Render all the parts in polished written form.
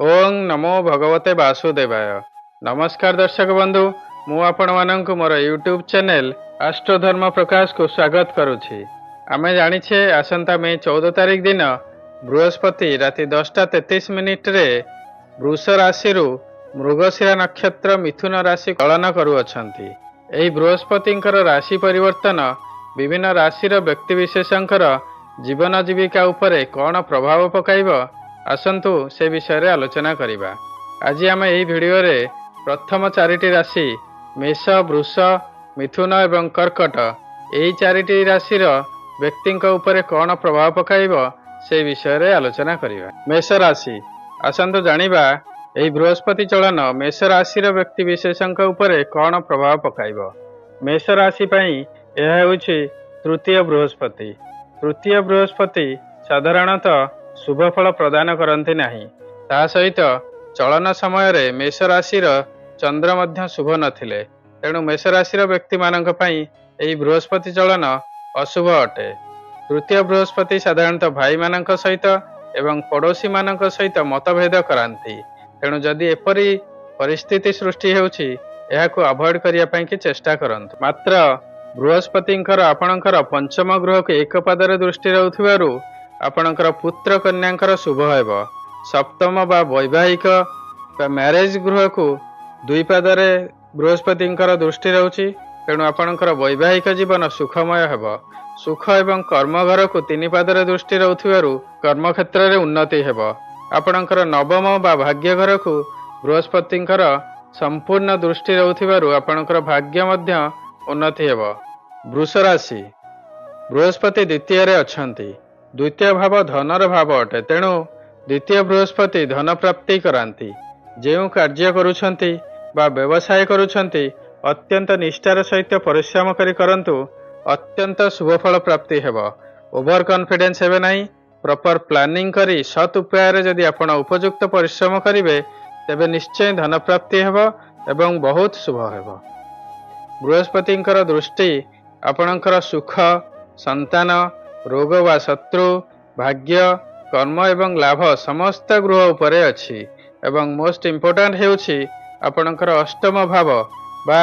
ओं नमो भगवते वासुदेवाय। नमस्कार दर्शक बंधु, मु आपण मानक मोर यूट्यूब चैनल आस्ट्रोधर्म प्रकाश को स्वागत करुछि। आमे जानिछे आसंता मे 14 तारिख दिन बृहस्पति राति 10:33 रे वृष राशि मृगशिरा नक्षत्र मिथुन राशि कलन करुअछंती। एही बृहस्पतिंकर राशि परिवर्तन विभिन्न राशिर व्यक्तिविशेषंकर जीवन जीविका उपरे कौन प्रभाव पकाइब आसंतु से विषय आलोचना करिबा। आज आम यही भिडियो रे प्रथम चारिटी राशि मेष, वृष, मिथुन एवं कर्कट यही चारिटी राशिर व्यक्ति उपरे कौन प्रभाव पकाइब से विषय आलोचना करिबा। मेष राशि आसंतु जानिबा यही बृहस्पति चलन मेष राशिर व्यक्ति विशेषंक उपरे कौन प्रभाव पकाइब। मेष राशि पई यह हेउछि तृतीय बृहस्पति। तृतीय बृहस्पति साधारणतः शुभ फल प्रदान करती नहीं। ता सहित चलन समय मेष राशिर चंद्र मध्य शुभ नथिले, तेणु मेष राशिर व्यक्ति मानक पई एही बृहस्पति चलन अशुभ अटे। तृतीय बृहस्पति साधारणतः भाई मानक सहित एवं पड़ोशी मानक सहित मतभेद करांती, तेणु जदि एपरी परिस्थिति सृष्टि हेउछि एहाकु अवॉइड करिया पई कि चेष्टा करंतु। मात्र बृहस्पतिंकर आपणकर पंचम गृह को एक पादरे दृष्टि रहउथिबारु आपणकर पुत्र कन्यांकर शुभ हेब। सप्तम बा वैवाहिक मैरेज गृह को दुई पादरे बृहस्पतिंकर दृष्टि रहउछि, तेणु आपणकर वैवाहिक जीवन सुखमय हेब। सुख एवं कर्म घर को तीन पादरे दृष्टि रहउथिबारु कर्म क्षेत्र रे उन्नति हेब। आपणकर नवम बा भाग्य घर को बृहस्पतिंकर संपूर्ण दृष्टि रहउथिबारु आपणकर भाग्य मध्य उन्नति हेब। वृष राशि बृहस्पति द्वितीय रे अछंती। द्वितीय भाव धनर भाव अटे, तेणु द्वितीय बृहस्पति धन प्राप्ति करांती। जो कार्य करुछंती बा व्यवसाय करुछंती अत्यंत निष्ठार सहित परिश्रम करी करंतु अत्यंत शुभ फल प्राप्ति हेब। ओभर कॉन्फिडेंस हेबे नहीं। प्रॉपर प्लानिंग करी सत उपाय जदि आपण उपयुक्त परिश्रम करिवे तेबे निश्चय धन प्राप्ति हेब एवं बहुत शुभ हेब। बृहस्पतिंकर दृष्टि आपणकर सुख, संतान, रोग वा शत्रु, भाग्य, कर्म एवं लाभ समस्त गृह उपरे अछि एवं मोस्ट इम्पोर्टेंट हेउछि आपणकर अष्टम भाव बा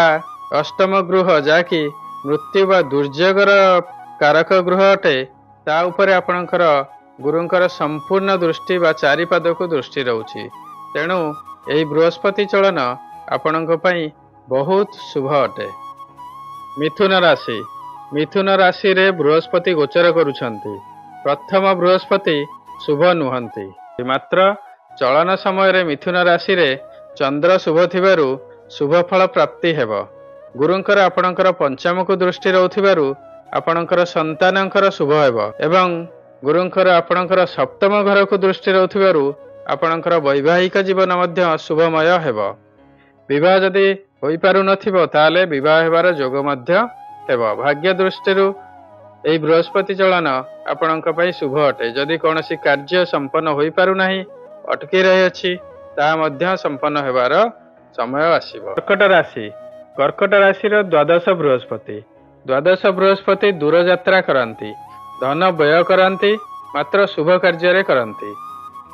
अष्टम गृह जाकि मृत्यु बा दुर्योगर कारक गृह अटे। ता उपरे आपणकर गुरुंकर संपूर्ण दृष्टि बा चारिपाद को दृष्टि रहउछि, तेणु एही बृहस्पति चलन आपणक पई बहुत शुभ अटे। मिथुन राशि मिथुन राशि रे बृहस्पति गोचर करुछंती। प्रथम बृहस्पति शुभ नुहंती, मात्र चलन समय रे मिथुन राशि रे चंद्र शुभ थिबारु शुभ फल प्राप्ति हेब। गुरुंकर आपणकर पंचम को दृष्टि रहउथिबारु आपणकर संतानंकर शुभ हेब एवं गुरुंकर आपणकर सप्तम घर को दृष्टि रहउथिबारु आपणकर वैवाहिक जीवन मध्य शुभमय हेब। विवाह जदि होई पारु नथिबो ताले विवाह हेबार जोग मध्य हेब। भाग्य दृष्टि एही बृहस्पति चलन आपणक पई शुभ अटे। जदि कौनसी कार्य संपन्न होई पारु नाही, अटकी रही अछि, ता मध्य संपन्न हेबार समय आसीबो। कर्कट राशि द्वादश बृहस्पति। द्वादश बृहस्पति दूर यात्रा करंती, धन व्यय करंती, मात्र शुभ कार्य रे करंती।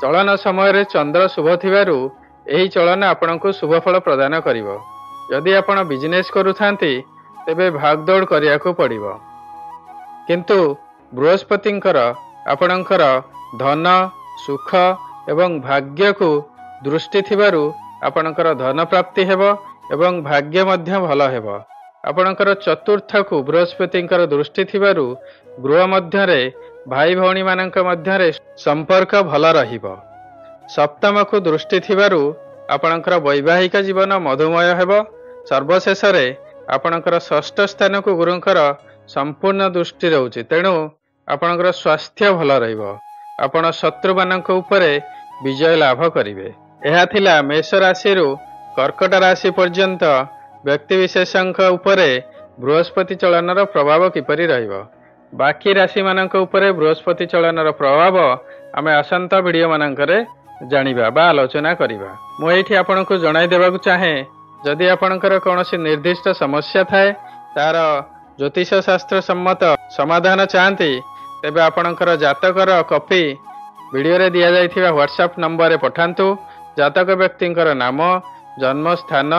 चलन समय रे चंद्र शुभ थिबारु एही चलन आपणको शुभ फल प्रदान करिवो। यदि आपण बिजनेस करुथांती तेबे भागदौड़ करिया को पड़िबो, किंतु बृहस्पतिंकर आपणकर धन, सुख एवं भाग्य को दृष्टि थिबारु आपणकर धन प्राप्ति हेब एवं भाग्य मध्य भल हेब। आपणकर चतुर्थ को बृहस्पतिंकर दृष्टि थिबारु गृह मध्य रे भाई भौणी मानक मध्य रे संपर्क भल रहिबो। सप्तम को दृष्टि थिबारु आपणकर वैवाहिक जीवन मधुमय हेब। सर्वशेष रे आपणकर षष्ठ स्थान को गुरुंकर संपूर्ण दृष्टि रहउछि, तेणु आपणकर स्वास्थ्य भल रहिबो। आपण शत्रु मानक उपरे विजय लाभ करिवे। एहा थिला मेष राशि कर्कट राशि पर्यंत व्यक्ति विशेषंक उपरे बृहस्पति चलनर प्रभाव किपरि रहिबो। बाकी राशि मानक उपरे बृहस्पति चलनर प्रभाव आमे आसंता वीडियो मानकरे जानिबा बा आलोचना करिबा। मु एठी आपनकु जणाई देबाकु चाहे, जदि आपणकर कौनसी निर्दिष्ट समस्या थाए तार ज्योतिष शास्त्र सम्मत समाधान चाहती तेबे आपणकर जातकर कॉपी वीडियो रे दिया जाइथिबा व्हाट्सएप नंबर रे पठांतु। जातक व्यक्तिंकर नाम जन्म स्थान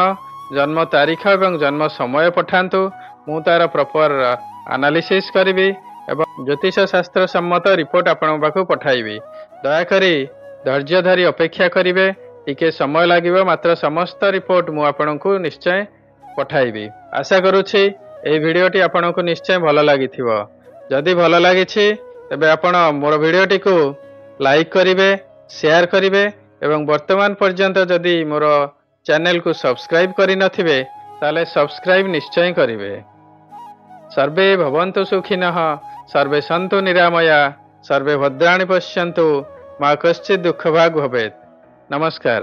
जन्म तारीख एवं जन्म समय पठांतु मु तार प्रॉपर एनालिसिस करी एवं ज्योतिष शास्त्र सम्मत रिपोर्ट आपण पाखु पठाइबी। दयाकरी धैर्य धरी अपेक्षा करिवे, टिके समय लागिबो, मात्र समस्त रिपोर्ट मु आपनकु निश्चय पठाइबी। आशा करूछि एई भिडियोटी आपनकु निश्चय भल लागिथिबो। जदि भल लागिछि तेबे आपण मोर भिडियोटी को लाइक करिवे, शेयर करिवे एवं वर्तमान पर्यंत जदि मोर चैनल को सब्सक्राइब करि नथिबे ताले सब्सक्राइब निश्चय करिवे। सर्वे भवन्तु सुखिनः, सर्वे सन्तु निरामया, सर्वे भद्राणि पश्यन्तु, मा कश्चित् दुःखभाग् भवेत्। नमस्कार।